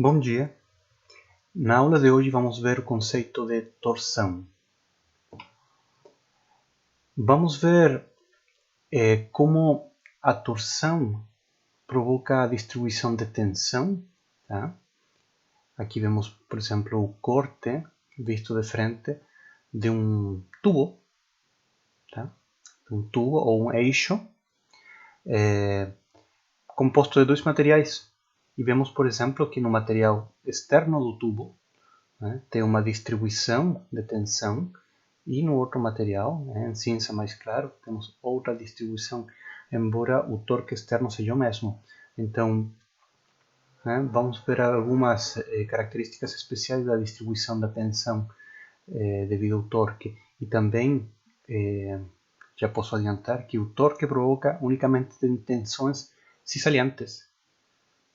Bom dia! Na aula de hoje vamos ver o conceito de torção. Vamos ver como a torção provoca a distribuição de tensão. Tá? Aqui vemos, por exemplo, o corte visto de frente de um tubo, tá? Um tubo ou um eixo composto de dois materiais. E vemos, por exemplo, que no material externo do tubo, né, tem uma distribuição de tensão, e no outro material, né, em cinza mais claro, temos outra distribuição, embora o torque externo seja o mesmo. Então, né, vamos ver algumas características especiais da distribuição da tensão devido ao torque. E também, já posso adiantar que o torque provoca unicamente tensões cisaliantes.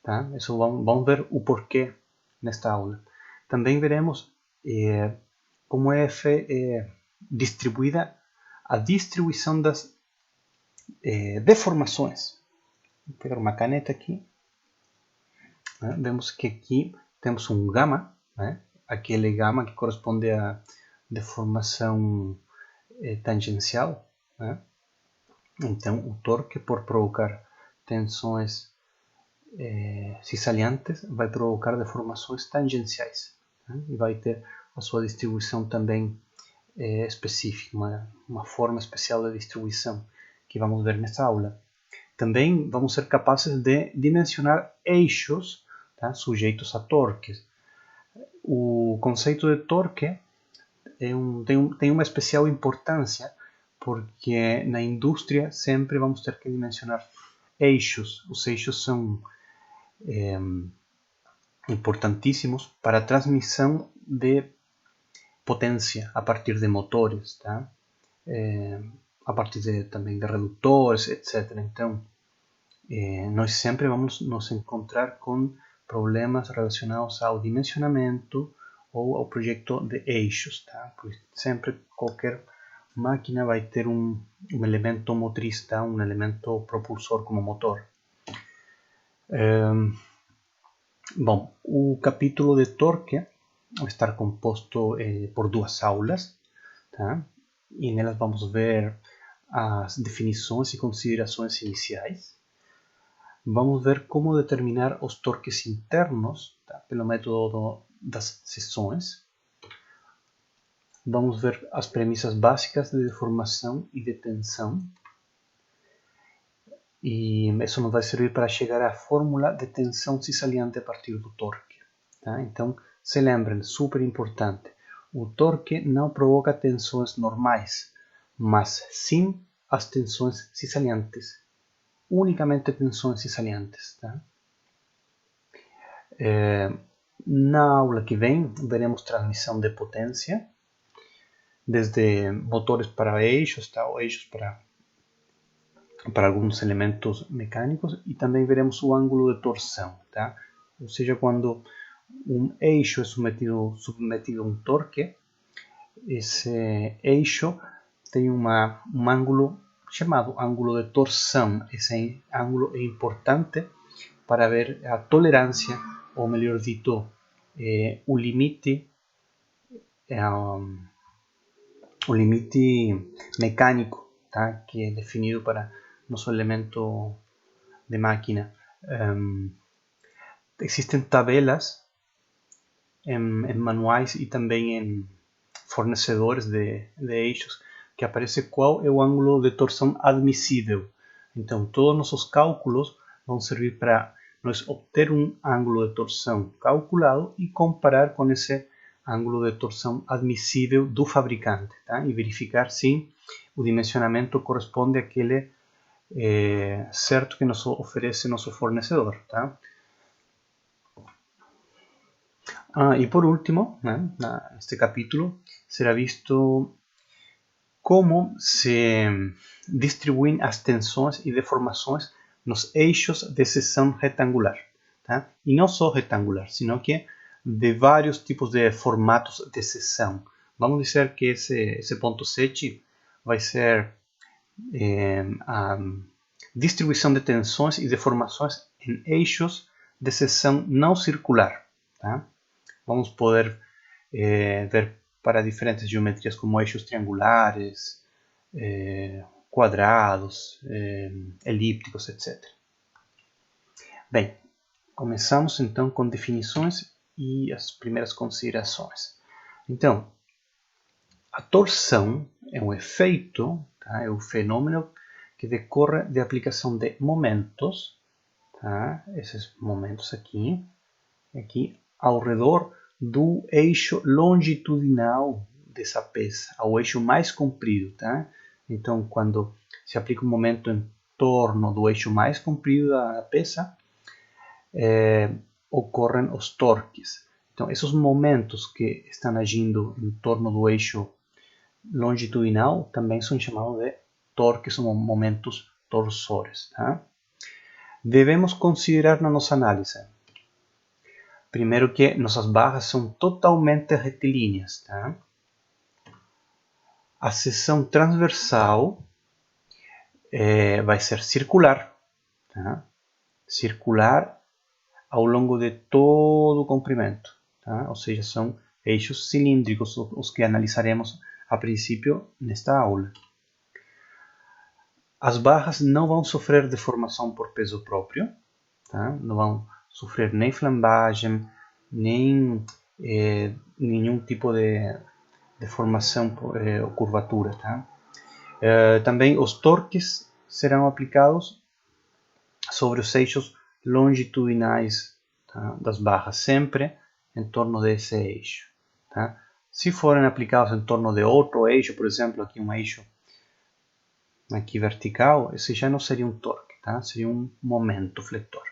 Tá? Isso vamos ver o porquê nesta aula. Também veremos como é distribuída a distribuição das deformações. Vou pegar uma caneta aqui. Né? Vemos que aqui temos um gama, né? Aquele gama que corresponde à deformação tangencial. Né? Então, o torque, por provocar tensões cisaliantes, vai provocar deformações tangenciais, né? E vai ter a sua distribuição também específica, uma forma especial de distribuição que vamos ver nessa aula. Também vamos ser capazes de dimensionar eixos, tá, sujeitos a torques. O conceito de torque tem uma especial importância porque na indústria sempre vamos ter que dimensionar eixos. Os eixos são importantíssimos para a transmissão de potência a partir de motores, tá? A partir também de redutores, etc. Então, nós sempre vamos nos encontrar com problemas relacionados ao dimensionamento ou ao projeto de eixos, tá? Pois sempre qualquer máquina vai ter um elemento motriz, tá? Um elemento propulsor como motor. Bom, o capítulo de torque vai estar composto por duas aulas, tá? E nelas vamos ver as definições e considerações iniciais. Vamos ver como determinar os torques internos, tá? Pelo método das seções. Vamos ver as premissas básicas de deformação e de tensão. E isso nos vai servir para chegar à fórmula de tensão cisaliante a partir do torque. Tá? Então, se lembrem, super importante, o torque não provoca tensões normais, mas sim as tensões cisaliantes. Unicamente tensões cisaliantes. Tá? Na aula que vem, veremos transmissão de potência, desde motores para eixos, tá? Ou eixos para alguns elementos mecânicos, e também veremos o ângulo de torção, tá? Ou seja, quando um eixo é submetido a um torque, esse eixo tem um ângulo chamado ângulo de torção. Esse ângulo é importante para ver a tolerância, ou melhor dito, o limite mecânico, tá? Que é definido para nosso elemento de máquina. Existem tabelas em manuais e também em fornecedores de eixos que aparece qual é o ângulo de torção admissível. Então, todos os nossos cálculos vão servir para nós obter um ângulo de torção calculado e comparar com esse ângulo de torção admissível do fabricante, tá? E verificar se o dimensionamento corresponde àquele certo que nos oferece nosso fornecedor, tá? E por último, né, neste capítulo, será visto como se distribuem as tensões e deformações nos eixos de seção retangular. Tá? E não só retangular, sino que de vários tipos de formatos de seção. Vamos dizer que esse ponto 7 vai ser a distribuição de tensões e deformações em eixos de seção não circular. Tá? Vamos poder ver para diferentes geometrias como eixos triangulares, quadrados, elípticos, etc. Bem, começamos então com definições e as primeiras considerações. Então, a torção é um efeito, tá? É um fenômeno que decorre de aplicação de momentos, tá? Esses momentos aqui ao redor do eixo longitudinal dessa peça, ao eixo mais comprido. Tá? Então, quando se aplica um momento em torno do eixo mais comprido da peça, ocorrem os torques. Então, esses momentos que estão agindo em torno do eixo longitudinal também são chamados de torques ou momentos torsores. Tá? Devemos considerar na nossa análise, primeiro, que nossas barras são totalmente retilíneas. Tá? A seção transversal vai ser circular. Tá? Circular ao longo de todo o comprimento. Tá? Ou seja, são eixos cilíndricos os que analisaremos a princípio nesta aula. As barras não vão sofrer deformação por peso próprio. Tá? Não vão sofrer nem flambagem, nem nenhum tipo de deformação ou curvatura. Tá? Também os torques serão aplicados sobre os eixos longitudinais, tá? Das barras, sempre em torno desse eixo. Tá? Se forem aplicados em torno de outro eixo, por exemplo, aqui um eixo aqui vertical, esse já não seria um torque, tá? Seria um momento fletor.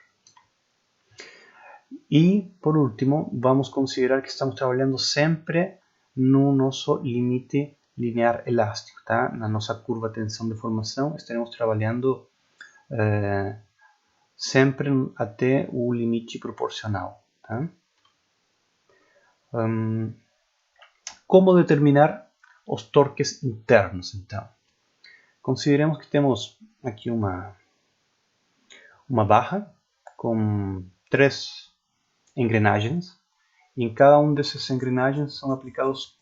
E, por último, vamos considerar que estamos trabalhando sempre no nosso limite linear elástico. Tá? Na nossa curva tensão-deformação, estaremos trabalhando sempre até o limite proporcional. Tá? Como determinar os torques internos, então? Consideremos que temos aqui uma barra com 3 engrenagens. E em cada um dessas engrenagens são aplicados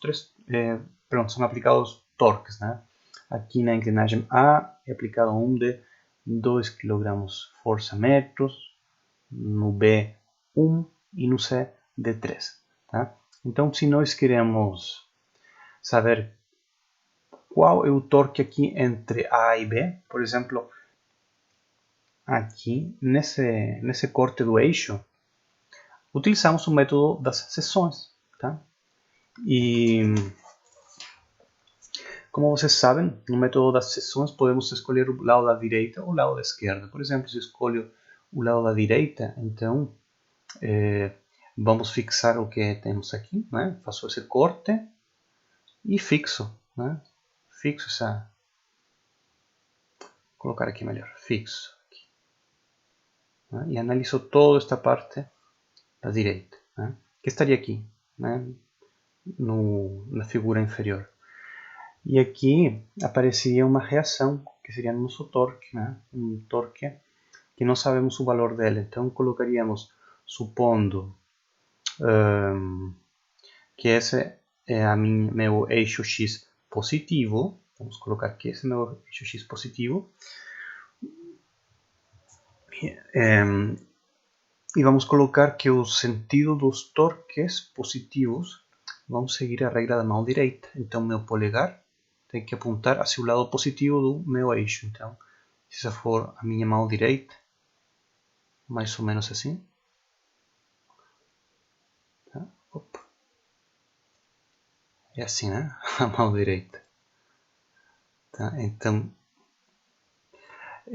são aplicados torques. Né? Aqui na engrenagem A é aplicado um de 2 kg força metros, no B 1 e no C de 3. Tá? Então, se nós queremos saber qual é o torque aqui entre A e B, por exemplo, aqui nesse corte do eixo, utilizamos o método das seções. Tá? E, como vocês sabem, no método das seções podemos escolher o lado da direita ou o lado da esquerda. Por exemplo, se escolho o lado da direita, então vamos fixar o que temos aqui. Né? Faço esse corte e fixo. Né? Fixo essa... Vou colocar aqui melhor. Fixo. Aqui. Né? E analiso toda esta parte da direita. Né? Que estaria aqui, né? Na figura inferior. E aqui apareceria uma reação, que seria o nosso torque, né? Um torque que não sabemos o valor dele. Então colocaríamos, supondo que esse é meu eixo X positivo, vamos colocar que esse é meu eixo X positivo, e vamos colocar que o sentido dos torques positivos vão seguir a regra da mão direita. Então meu polegar tem que apontar hacia o lado positivo do meu eixo. Então, se essa for a minha mão direita, mais ou menos assim. Tá? Opa. É assim, né? A mão direita. Tá? Então,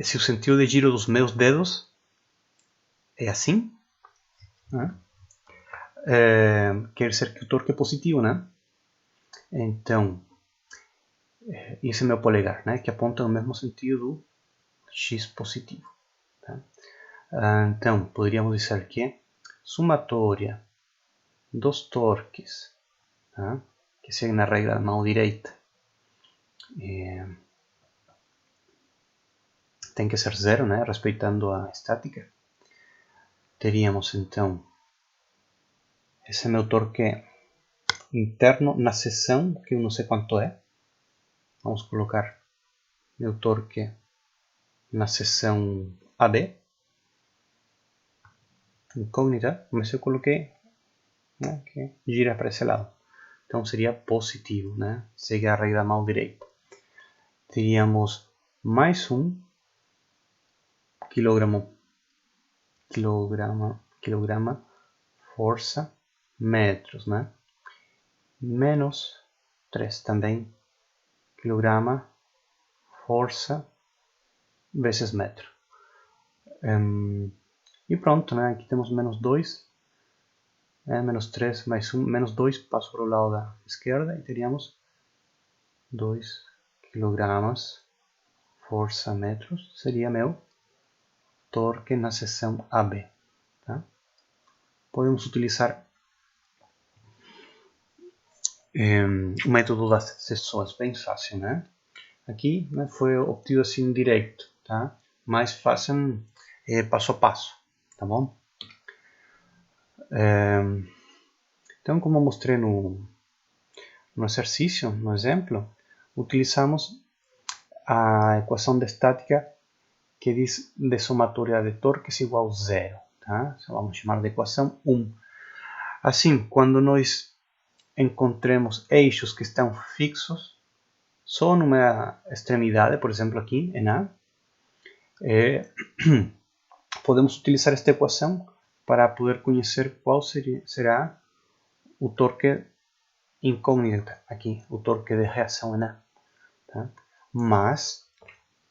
se o sentido de giro dos meus dedos é assim, né? Quer dizer que o torque é positivo, né? Então, esse é meu polegar, né? Que aponta no mesmo sentido do X positivo. Tá? Então, poderíamos dizer que somatória dos torques, tá? Que seguem a regra da mão direita, tem que ser zero, né? Respeitando a estática. Teríamos então Esse é meu torque interno na seção, que eu não sei quanto é. Vamos colocar meu torque na seção AB. Incógnita, mas eu coloquei, né, que gira para esse lado. Então seria positivo, né? Segue a regra da mão direita. Teríamos mais um quilograma força metros, né? Menos 3 também quilograma força vezes metro. E pronto, né? Aqui temos menos 2, menos 3 mais 1, menos 2 passo para o lado da esquerda e teríamos 2 quilogramas força metros, seria meu torque na seção AB. Tá? Podemos utilizar o método das seções, bem fácil, né? Aqui, né, foi obtido assim direito, tá? Mais fácil passo a passo, tá bom? Então, como eu mostrei no exercício, no exemplo, utilizamos a equação de estática que diz de somatória de torques igual a zero, tá? Vamos chamar de equação 1. Assim, quando nós encontremos eixos que estão fixos só numa extremidade, por exemplo aqui em A, podemos utilizar esta equação para poder conhecer qual será o torque incógnito aqui, o torque de reação em A. Tá? Mas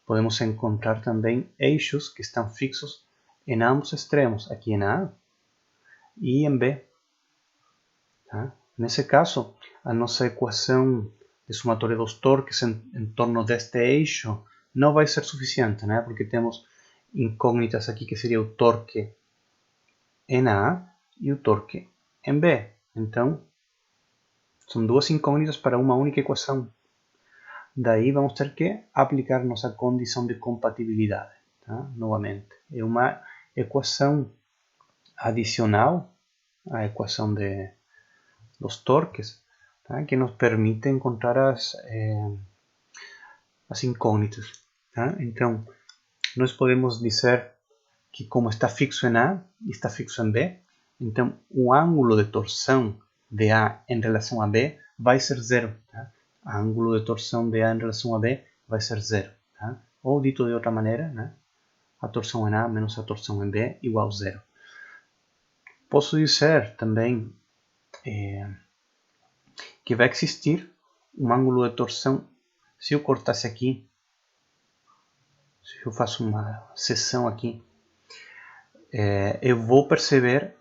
podemos encontrar também eixos que estão fixos em ambos extremos, aqui em A e em B. Tá? Nesse caso, a nossa equação de somatória dos torques em torno deste eixo não vai ser suficiente, né? Porque temos incógnitas aqui que seria o torque em A e o torque em B. Então, são duas incógnitas para uma única equação. Daí vamos ter que aplicar nossa condição de compatibilidade. Tá? Novamente, é uma equação adicional à equação dos torques, tá? Que nos permite encontrar as incógnitas. Tá? Então, nós podemos dizer que como está fixo em A e está fixo em B, então o ângulo de torção de A em relação a B vai ser zero. Tá? O ângulo de torção de A em relação a B vai ser zero. Tá? Ou dito de outra maneira, né? A torção em A menos a torção em B igual a zero. Posso dizer também que vai existir um ângulo de torção. Se eu cortasse aqui, se eu faço uma seção aqui, eu vou perceber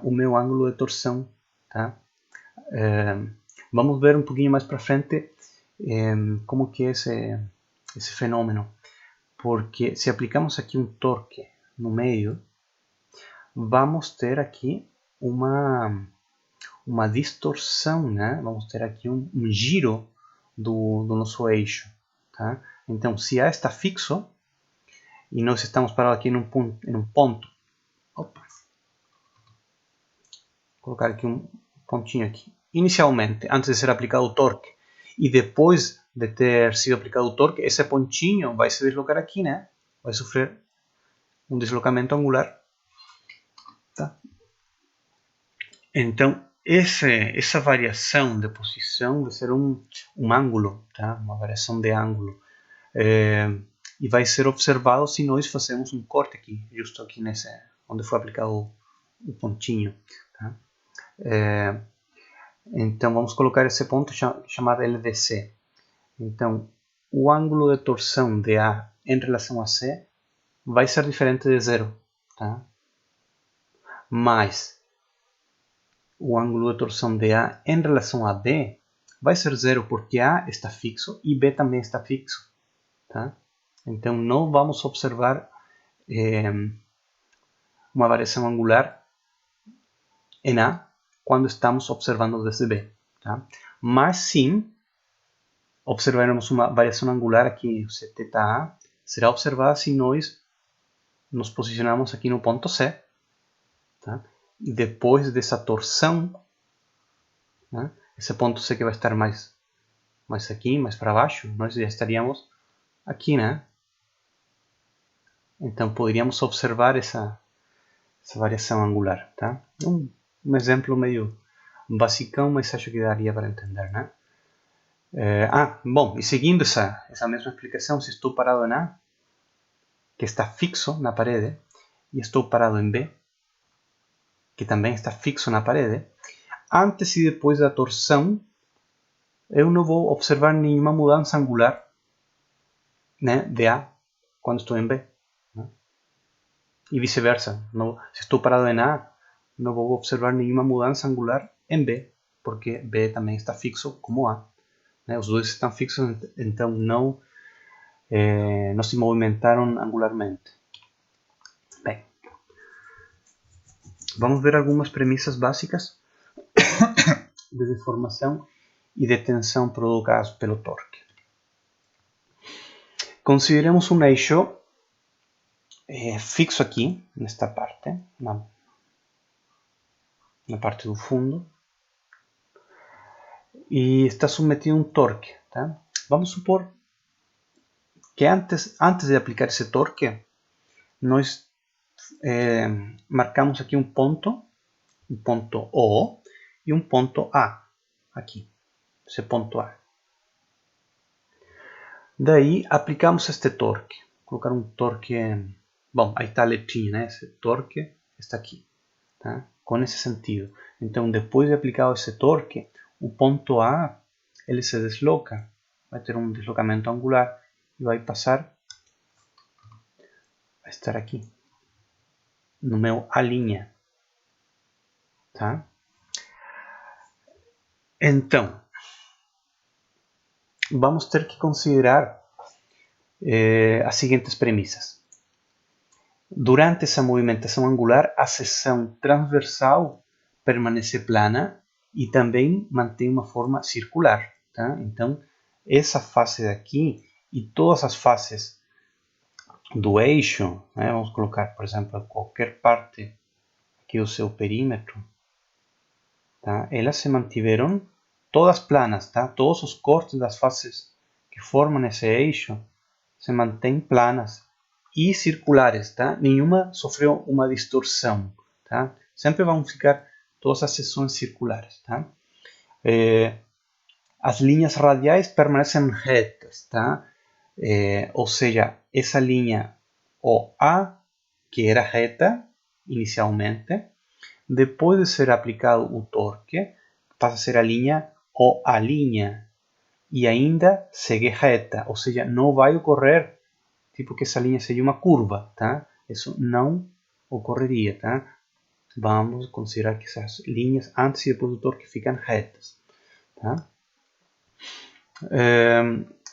o meu ângulo de torção. Tá? Vamos ver um pouquinho mais para frente como que é esse fenômeno. Porque se aplicamos aqui um torque no meio, vamos ter aqui uma distorção, né? Vamos ter aqui um giro do nosso eixo. Tá? Então, se A está fixo, e nós estamos parados aqui em um ponto, opa, vou colocar aqui um pontinho aqui. Inicialmente, antes de ser aplicado o torque, e depois de ter sido aplicado o torque, esse pontinho vai se deslocar aqui, né? Vai sofrer um deslocamento angular. Tá? Então, essa variação de posição vai ser um ângulo, tá? Uma variação de ângulo. E vai ser observado se nós fazemos um corte aqui, justo aqui onde foi aplicado o pontinho. Tá? Então vamos colocar esse ponto chamado LDC. Então o ângulo de torção de A em relação a C vai ser diferente de zero. Tá? Mas o ângulo de torção de A em relação a B vai ser zero porque A está fixo e B também está fixo. Tá? Então não vamos observar uma variação angular em A quando estamos observando desde B. Tá? Mas sim, observaremos uma variação angular aqui, se θA, será observada se nós nos posicionarmos aqui no ponto C. Tá? depois dessa torção, né? Esse ponto sei que vai estar mais aqui, mais para baixo, nós já estaríamos aqui, né? Então poderíamos observar essa variação angular, tá? Um exemplo meio basicão, mas acho que daria para entender, né? Bom, e seguindo essa mesma explicação, se estou parado em A, que está fixo na parede, e estou parado em B, que também está fixo na parede, antes e depois da torção, eu não vou observar nenhuma mudança angular, né, de A quando estou em B. Né? E vice-versa. Se estou parado em A, não vou observar nenhuma mudança angular em B, porque B também está fixo como A. Né? Os dois estão fixos, então não se movimentaram angularmente. Bem, vamos ver algumas premissas básicas de deformação e de tensão provocadas pelo torque. Consideremos um eixo fixo aqui, nesta parte, na parte do fundo, e está submetido a um torque. Tá? Vamos supor que antes de aplicar esse torque, nós marcamos aqui um ponto O e um ponto A, aqui, esse ponto A. Daí aplicamos este torque, colocar um torque, bom, aí está a letrinha, né? Esse torque está aqui, tá? Com esse sentido. Então, depois de aplicado esse torque, o ponto A, ele se desloca, vai ter um deslocamento angular e vai passar a estar aqui, no meu A', tá? Então, vamos ter que considerar as seguintes premissas. Durante essa movimentação angular, a seção transversal permanece plana e também mantém uma forma circular. Tá? Então, essa face daqui e todas as faces do eixo, né? Vamos colocar, por exemplo, qualquer parte aqui do seu perímetro, tá? Elas se mantiveram todas planas, tá? Todos os cortes das faces que formam esse eixo se mantêm planas e circulares, tá? Nenhuma sofreu uma distorção, tá? Sempre vão ficar todas as seções circulares, tá? As linhas radiais permanecem retas, tá? Ou seja, essa linha OA, que era reta inicialmente, depois de ser aplicado o torque, passa a ser a linha OA', e ainda segue reta, ou seja, não vai ocorrer tipo que essa linha seja uma curva, tá? Isso não ocorreria, tá? Vamos considerar que essas linhas antes e depois do torque ficam retas, tá?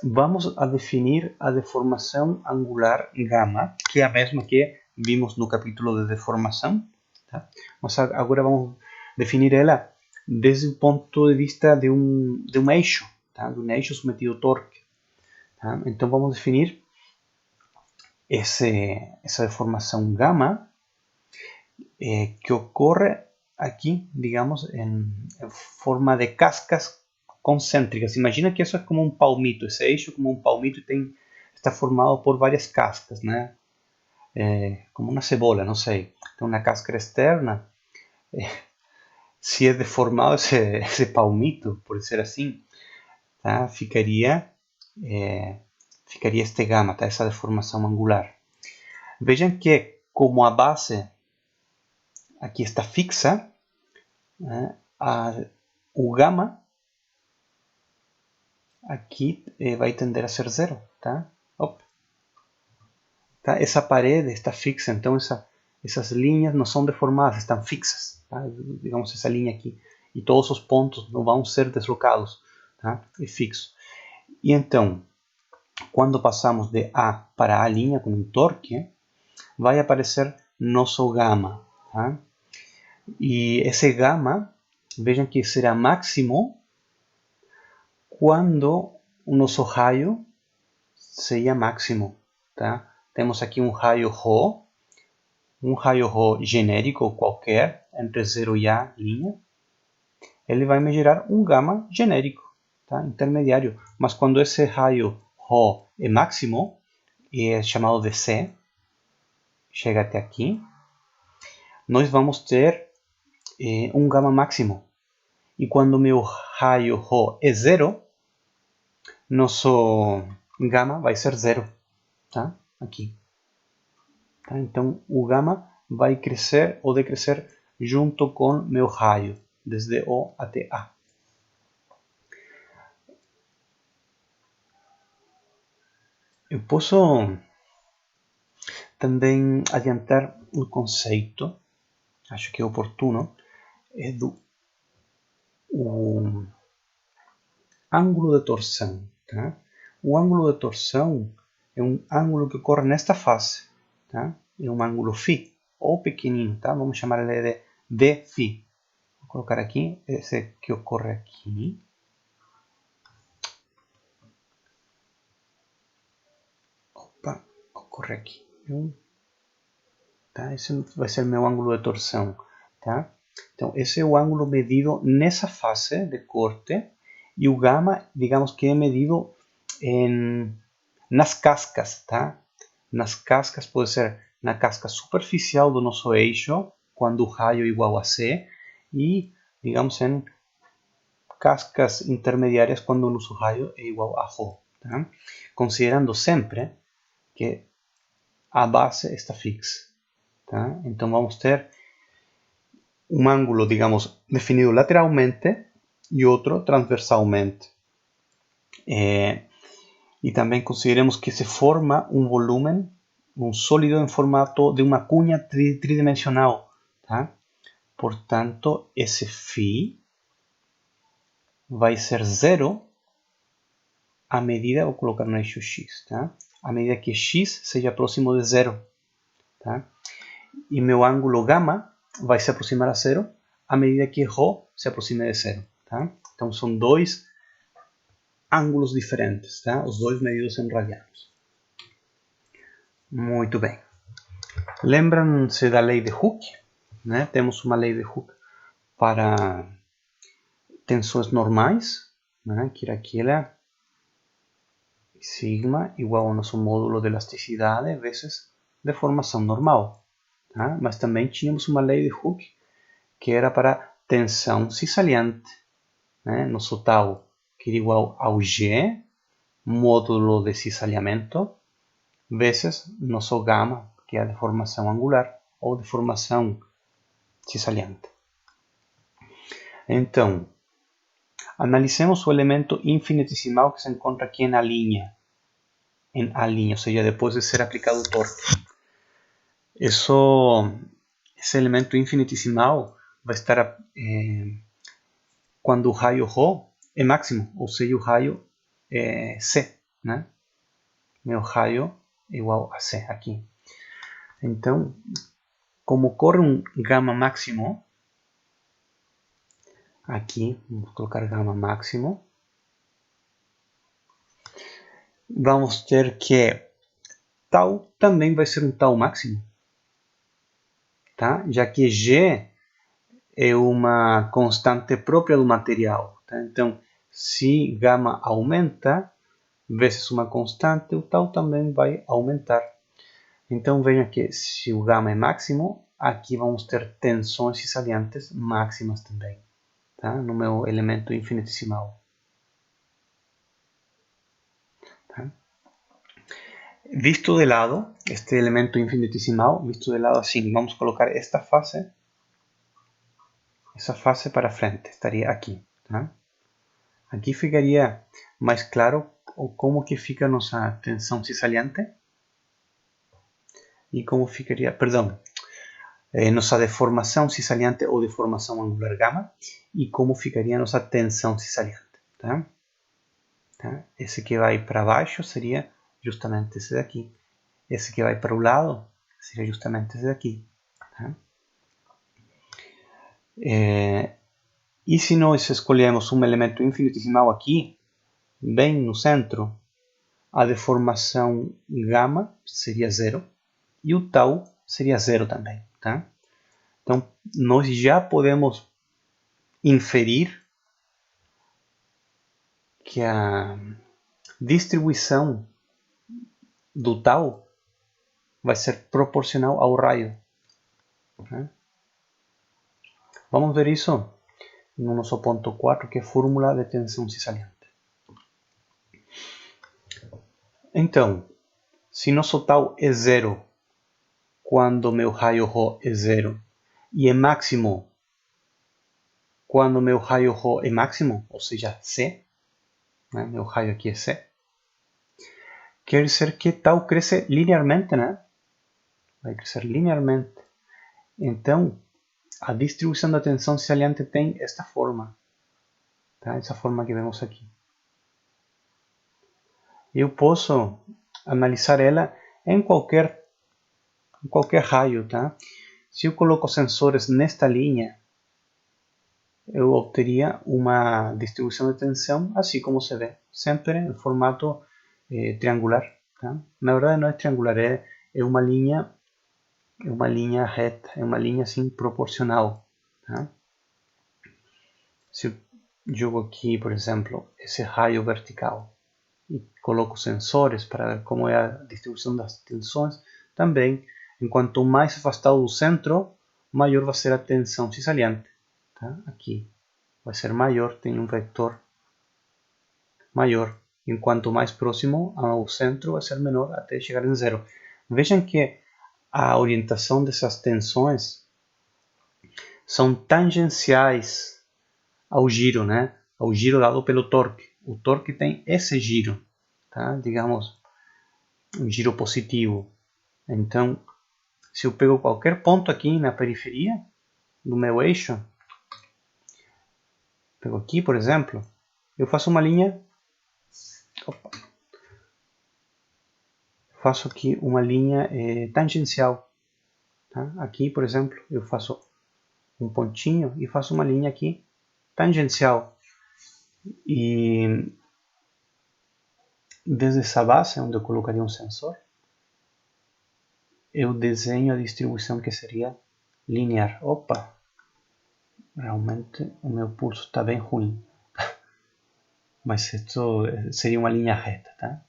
Vamos a definir a deformação angular gama, que é a mesma que vimos no capítulo de deformação, tá? Mas agora vamos definir ela desde o ponto de vista de um eixo, tá? De um eixo submetido ao torque, tá? Então vamos definir essa deformação gama que ocorre aquí, digamos, en forma de cascas concéntricas. Imagina que eso es como un palmito, ese eixo como un palmito y está formado por varias cascas, né? Como una cebola, no sé, tem una cáscara externa. Se é deformado esse palmito, por ser assim, tá? Ficaria este gama, tá? Essa deformação angular. Vejam que como a base aqui está fixa, né? O gama aqui vai tender a ser zero, tá? Tá? Essa parede está fixa, então essas linhas não são deformadas, estão fixas, tá? Digamos essa linha aqui, e todos os pontos não vão ser deslocados, tá? É fixo. E então, quando passamos de A para A' com um torque, vai aparecer nosso gama, tá? E esse gama, vejam que será máximo quando o nosso raio seja máximo, tá? Temos aqui um raio ρ, um raio-Rho genérico qualquer, entre 0 e A linha, ele vai me gerar um gama genérico, tá? Intermediário. Mas quando esse raio-Rho é máximo, e é chamado de C, chega até aqui, nós vamos ter um gama máximo. E quando meu raio-Rho é zero, nosso gama vai ser zero, tá? Aqui. Tá? Então, o gama vai crescer ou decrescer junto com meu raio, desde O até A. Eu posso também adiantar um conceito, acho que é oportuno, é do ângulo de torção. Tá? O ângulo de torção é um ângulo que ocorre nesta face. Tá? É um ângulo φ, ou pequenino, tá? Vamos chamar ele de dφ. Vou colocar aqui, esse que ocorre aqui. Opa, ocorre aqui. Tá? Esse vai ser meu ângulo de torção. Tá? Então, esse é o ângulo medido nessa face de corte. E o gama, digamos que é medido nas cascas, tá? Nas cascas, pode ser na casca superficial do nosso eixo, quando o raio é igual a C, e, digamos, em cascas intermediárias, quando o nosso raio é igual a Rho. Tá? Considerando sempre que a base está fixa. Tá? Então, vamos ter um ângulo, digamos, definido lateralmente e outro transversalmente. E também consideremos que se forma um volume, um sólido em formato de uma cunha tridimensional. Tá? Portanto, esse φ vai ser zero à medida, vou colocar no eixo x, tá? À medida que x seja próximo de zero. Tá? E meu ângulo gama vai se aproximar a zero à medida que Rho se aproxima de zero. Tá? Então, são dois ângulos diferentes, tá? Os dois medidos em radianos. Muito bem. Lembram-se da lei de Hooke? Né? Temos uma lei de Hooke para tensões normais, né? Que era aquela sigma igual ao nosso módulo de elasticidade vezes deformação normal. Tá? Mas também tínhamos uma lei de Hooke que era para tensão cisaliante. Né? Nosso tau que era igual ao G, módulo de cisalhamento, vezes nosso gama, que é a deformação angular ou deformação cisaliante. Então, analicemos o elemento infinitesimal que se encontra aqui na linha, em A linha, ou seja, depois de ser aplicado o torque. Esse elemento infinitesimal vai estar quando o raio Rho é máximo, ou seja, o raio é C, né? Meu raio é igual a C aqui. Então, como ocorre um gama máximo, aqui, vamos colocar gama máximo, vamos ter que tau também vai ser um tau máximo, tá? Já que G é uma constante própria do material. Tá? Então, se gama aumenta, vezes uma constante, o tau também vai aumentar. Então, veja que se o gama é máximo, aqui vamos ter tensões cisaliantes máximas também, tá? No meu elemento infinitesimal. Tá? Visto de lado, este elemento infinitesimal, visto de lado assim, vamos colocar esta face, essa face para frente, estaria aqui. Tá? Aqui ficaria mais claro como que fica nossa tensão cisaliante e como ficaria, perdão, nossa deformação cisaliante ou deformação angular gama e como ficaria nossa tensão cisaliante. Tá? Tá? Esse que vai para baixo seria justamente esse daqui. Esse que vai para o lado seria justamente esse daqui. Tá? E se nós escolhemos um elemento infinitesimal aqui, bem no centro, a deformação gama seria zero e o tau seria 0 também, tá? Então, nós já podemos inferir que a distribuição do tau vai ser proporcional ao raio, né? Vamos ver isso no nosso ponto 4, que é fórmula de tensão cisaliante. Então, se nosso tau é 0 quando meu raio Rho é 0 e é máximo quando meu raio Rho é máximo, ou seja, C, né? Meu raio aqui é C, quer dizer que tau cresce linearmente, né? Vai crescer linearmente. Então, a distribuição da tensão cisaliante tem esta forma, tá? Essa forma que vemos aqui. Eu posso analisar ela em qualquer raio, tá? Se eu coloco sensores nesta linha, eu obteria uma distribuição de tensão assim como se vê, sempre em formato triangular, tá? Na verdade não é triangular, é uma linha reta, é uma linha assim proporcional, tá? Se eu jogo aqui, por exemplo, esse raio vertical e coloco sensores para ver como é a distribuição das tensões, também, enquanto mais afastado do centro, maior vai ser a tensão cisaliante, tá? Aqui vai ser maior, tem um vetor maior, enquanto mais próximo ao centro vai ser menor até chegar em zero. Vejam que a orientação dessas tensões são tangenciais ao giro, né? Ao giro dado pelo torque. O torque tem esse giro, tá? Digamos, um giro positivo. Então, se eu pego qualquer ponto aqui na periferia do meu eixo, pego aqui, por exemplo, eu faço uma linha, faço aqui uma linha tangencial, tá? Aqui, por exemplo, eu faço um pontinho e faço uma linha aqui tangencial. E desde essa base, onde eu colocaria um sensor, eu desenho a distribuição que seria linear. Opa! Realmente o meu pulso está bem ruim. Mas isso seria uma linha reta, tá?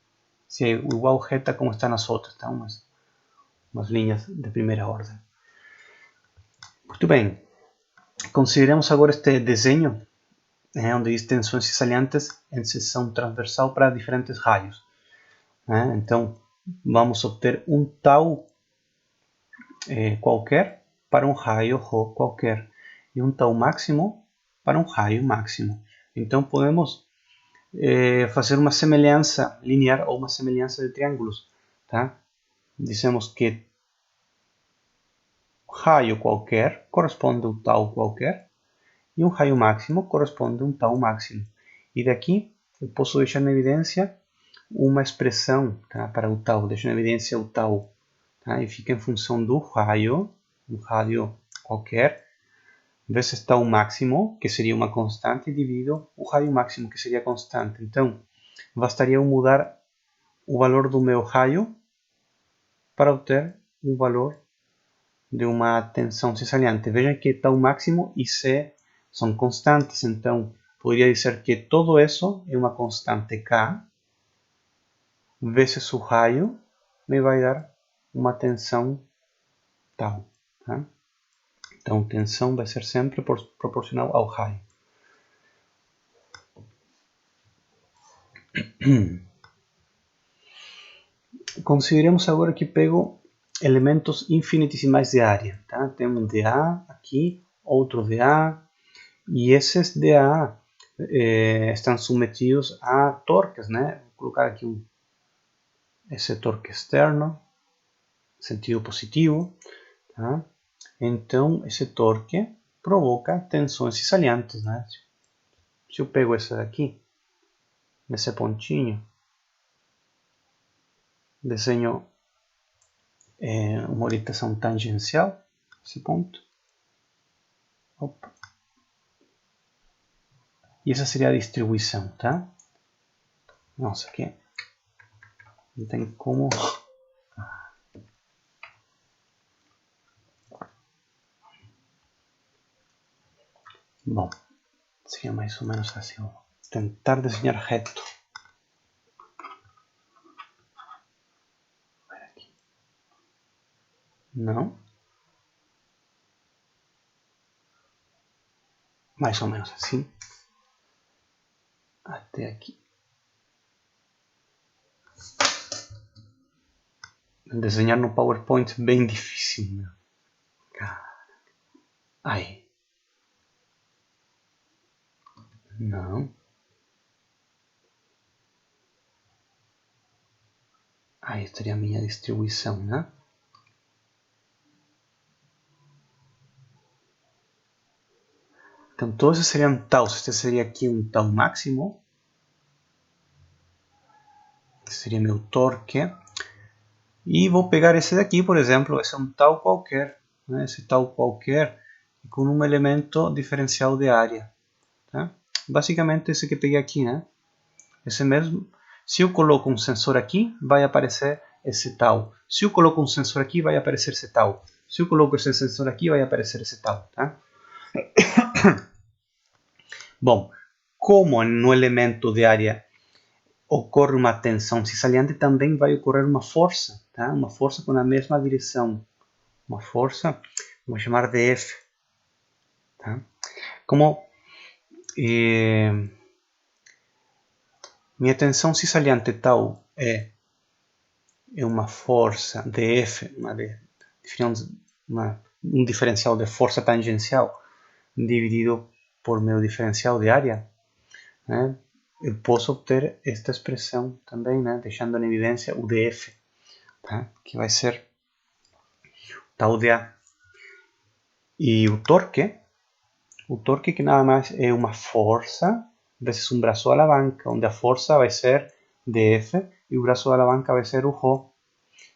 Se é igual reta como está nas outras, tá? Umas linhas de primeira ordem. Muito bem. Consideremos agora este desenho, onde diz tensões cisaliantes em seção transversal para diferentes raios. Então, vamos obter um tau qualquer para um raio Rho qualquer e um tau máximo para um raio máximo. Então, podemos fazer uma semelhança linear ou uma semelhança de triângulos, tá? Dizemos que raio qualquer corresponde a um tau qualquer e um raio máximo corresponde a um tau máximo. E daqui eu posso deixar em evidência uma expressão, tá, para o tau. Deixo em evidência o tau, tá, e fica em função do raio, um raio qualquer, vezes tau máximo, que seria uma constante, dividido o raio máximo, que seria constante. Então, bastaria eu mudar o valor do meu raio para obter o valor de uma tensão cisaliante. Vejam que tau máximo e C são constantes, então poderia dizer que todo isso é uma constante K vezes o raio me vai dar uma tensão tau, tá? Então, tensão vai ser sempre proporcional ao raio. Consideremos agora que pego elementos infinitesimais de área, tá? Tem um dA aqui, outro dA, e esses dA estão submetidos a torques, né? Vou colocar aqui esse torque externo, sentido positivo, tá? Então, esse torque provoca tensões cisaliantes, né? Se eu pego essa daqui, nesse pontinho, desenho uma orientação tangencial, esse ponto. Opa. E essa seria a distribuição, tá? Nossa, aqui não tem como... Bom, seria mais ou menos assim. Vou tentar desenhar reto. Não. Mais ou menos assim. Até aqui. Desenhar no PowerPoint é bem difícil, meu. Aí. Não. Aí estaria a minha distribuição, né? Então todos esses seriam taus. Este seria aqui um tau máximo. Esse seria meu torque. E vou pegar esse daqui, por exemplo. Esse é um tau qualquer. Né? Esse tau qualquer com um elemento diferencial de área. Tá? Basicamente esse que peguei aqui, né? Esse mesmo. Se eu coloco um sensor aqui, vai aparecer esse tau. Se eu coloco um sensor aqui, vai aparecer esse tau. Se eu coloco esse sensor aqui, vai aparecer esse tau. Tá? Bom, como no elemento de área ocorre uma tensão cissaliante, também vai ocorrer uma força. Tá? Uma força com a mesma direção. Uma força, vamos chamar de F. Tá? Como minha tensão cissaliante tau é uma força de F, um diferencial de força tangencial dividido por meu diferencial de área, né? Eu posso obter esta expressão também, né? Deixando em evidência o dF, tá? Que vai ser tau dA. E o torque que nada mais é uma força vezes um braço de alavanca, onde a força vai ser dF e o braço de alavanca vai ser o ρ.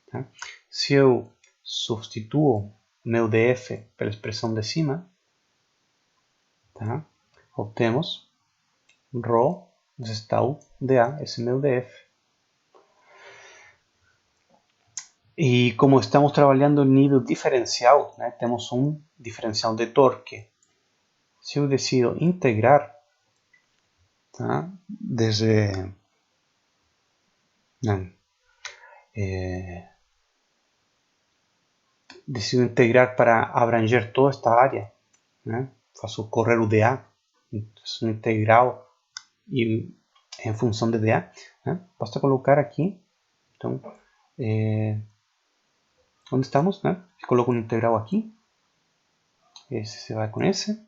Tá? Se eu substituo meu dF pela expressão de cima, tá? Obtemos ρ vezes tau dA, esse é meu dF. E como estamos trabalhando em nível diferencial, né, temos um diferencial de torque. Se eu decido integrar, tá, desde decido integrar para abranger toda esta área, né, faço correr o dA, faço um integral e em função de dA, né, basta colocar aqui, então, onde estamos, né, coloco um integral aqui, esse se vai com esse,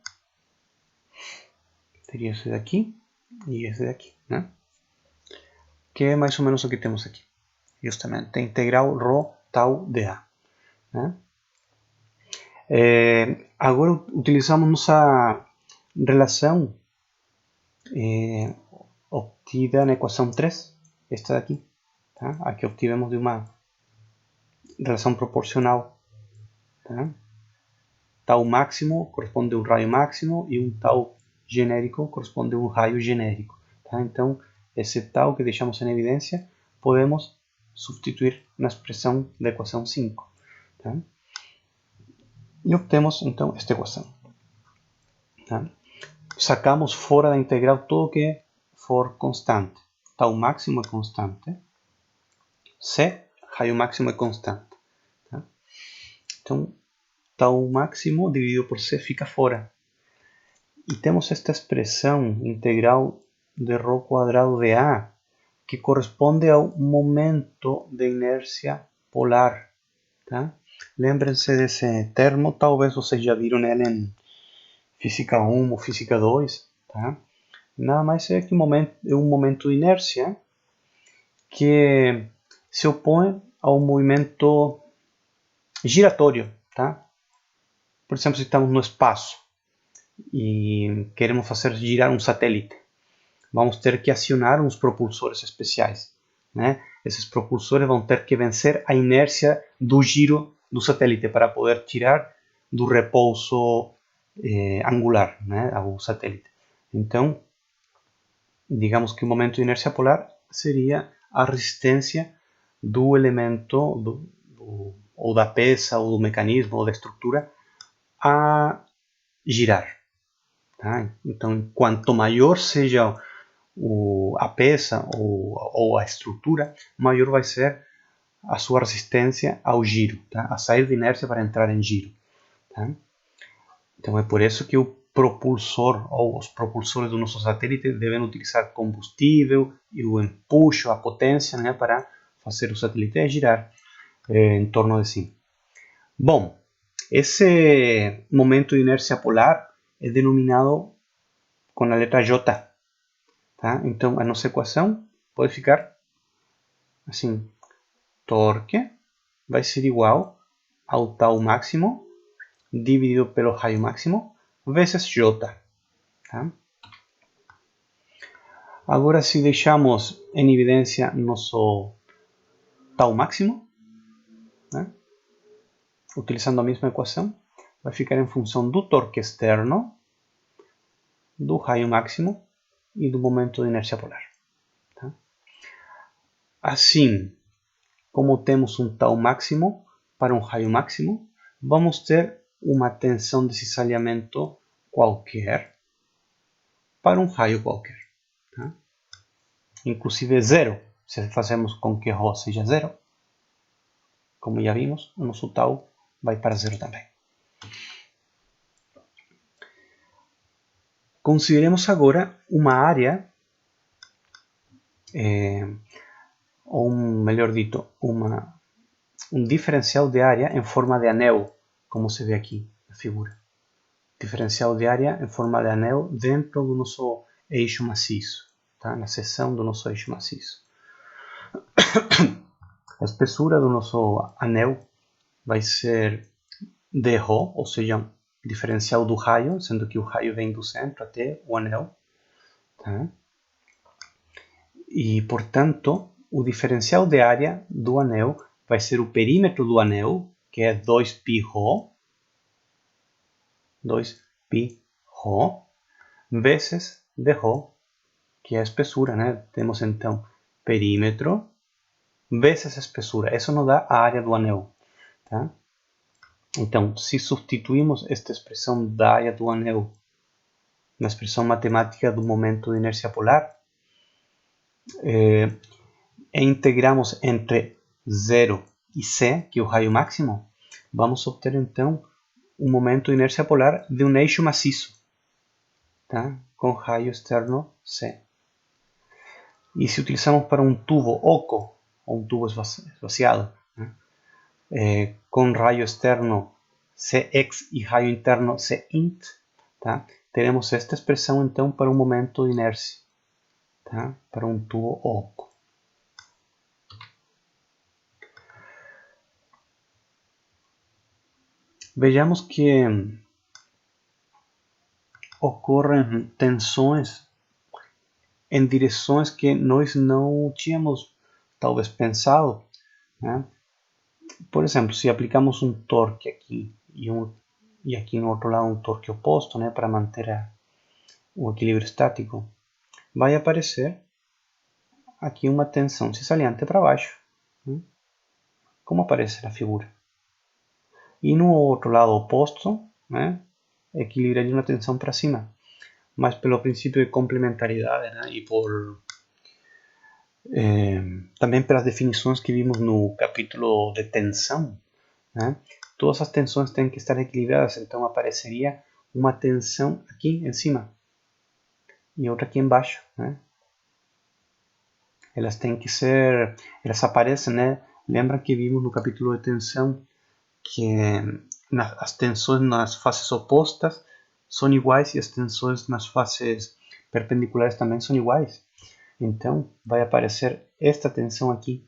teria esse daqui e esse daqui, né, que é mais ou menos o que temos aqui, justamente, integral ρ tau dA, né. Agora utilizamos nossa relação obtida na equação 3, esta daqui, tá? A que obtivemos de uma relação proporcional. Tá? Tau máximo corresponde a um raio máximo e um tau genérico corresponde a um raio genérico. Tá? Então, esse tau que deixamos em evidência, podemos substituir na expressão da equação 5. Tá? E obtemos, então, esta equação. Tá? Sacamos fora da integral tudo que for constante. Tau máximo é constante. C, raio máximo é constante. Tá? Então, tau máximo dividido por C fica fora. E temos esta expressão integral de ρ quadrado de A, que corresponde ao momento de inércia polar. Tá? Lembrem-se desse termo, talvez vocês já viram ele em Física 1 ou Física 2. Tá? Nada mais é que um momento de inércia que se opõe ao movimento giratório. Tá? Por exemplo, se estamos no espaço e queremos fazer girar um satélite, vamos ter que acionar uns propulsores especiais. Né? Esses propulsores vão ter que vencer a inércia do giro do satélite para poder tirar do repouso angular, né, ao satélite. Então, digamos que o momento de inércia polar seria a resistência do elemento, ou da peça, ou do mecanismo, ou da estrutura a girar. Tá? Então, quanto maior seja a peça ou a estrutura, maior vai ser a sua resistência ao giro, tá? A sair de inércia para entrar em giro. Tá? Então é por isso que o propulsor ou os propulsores do nosso satélite devem utilizar combustível e o empuxo, a potência, né, para fazer o satélite girar em torno de si. Bom, esse momento de inércia polar é denominado com a letra J. Tá? Então a nossa equação pode ficar assim: torque vai ser igual ao tau máximo dividido pelo raio máximo vezes J. Tá? Agora, se deixamos em evidência nosso tau máximo, né, utilizando a mesma equação, vai ficar em função do torque externo, do raio máximo e do momento de inércia polar. Tá? Assim como temos um tau máximo para um raio máximo, vamos ter uma tensão de cisalhamento qualquer para um raio qualquer. Tá? Inclusive zero, se fazemos com que ρ seja zero, como já vimos, o nosso tau vai para zero também. Consideremos agora uma área, ou melhor dito, um diferencial de área em forma de anel, como se vê aqui na figura. Diferencial de área em forma de anel dentro do nosso eixo maciço, tá? Na seção do nosso eixo maciço. A espessura do nosso anel vai ser dρ, ou seja, diferencial do raio, sendo que o raio vem do centro até o anel. Tá? E, portanto, o diferencial de área do anel vai ser o perímetro do anel, que é 2πr, 2πr, vezes dρ, que é a espessura. Né? Temos, então, perímetro vezes espessura. Isso nos dá a área do anel. Tá? Então, se substituímos esta expressão da área do anel na expressão matemática do momento de inércia polar, e integramos entre 0 e c, que é o raio máximo, vamos obter então um momento de inércia polar de um eixo maciço, tá? Com raio externo c. E se utilizamos para um tubo oco, ou um tubo esvaziado, né? Com raio externo Cx e raio interno Cint, tá? Teremos esta expressão então para um momento de inércia, tá? Para um tubo oco. Vejamos que ocorrem tensões em direções que nós não tínhamos talvez pensado, né? Por exemplo, se aplicamos um torque aqui e aqui no outro lado um torque oposto, né, para manter o equilíbrio estático, vai aparecer aqui uma tensão cisaliante para baixo, né, como aparece na figura. E no outro lado oposto, né, equilibraria uma tensão para cima. Mas pelo princípio de complementaridade, né, e também pelas definições que vimos no capítulo de tensão, né, todas as tensões têm que estar equilibradas, então apareceria uma tensão aqui em cima e outra aqui embaixo, né? Elas têm que ser, elas aparecem, né? Lembra que vimos no capítulo de tensão que as tensões nas faces opostas são iguais e as tensões nas faces perpendiculares também são iguais. Então vai aparecer esta tensão aqui,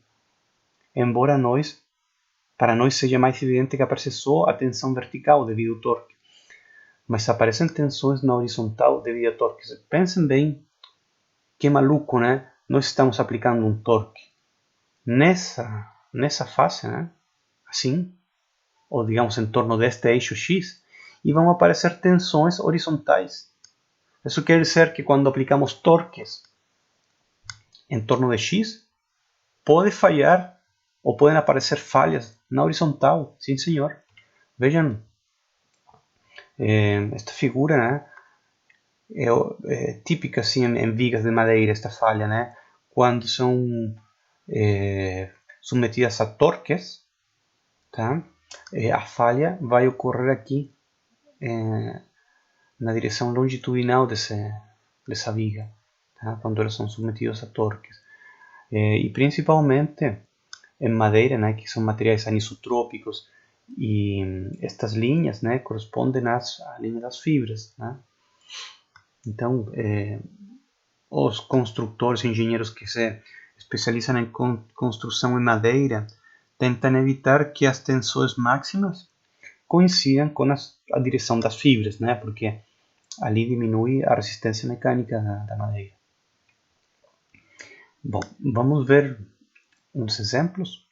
embora para nós seja mais evidente que aparece só a tensão vertical devido ao torque. Mas aparecem tensões na horizontal devido a torques. Pensem bem que maluco, né? Nós estamos aplicando um torque nessa face, né? Assim, ou digamos em torno deste eixo X, e vão aparecer tensões horizontais. Isso quer dizer que quando aplicamos torques em torno de X, pode falhar ou podem aparecer falhas na horizontal. Sim, senhor. Vejam esta figura, né? típica assim, em vigas de madeira, esta falha, né? Quando são submetidas a torques, tá? A falha vai ocorrer aqui na direção longitudinal dessa viga, tá? Quando elas são submetidas a torques. E principalmente em madeira, né, que são materiais anisotrópicos, e estas linhas, né, correspondem à linha das fibras, né? Então, os construtores, engenheiros que se especializam em construção em madeira, tentam evitar que as tensões máximas coincidam com a direção das fibras, né? Porque ali diminui a resistência mecânica da madeira. Bom, vamos ver uns exemplos.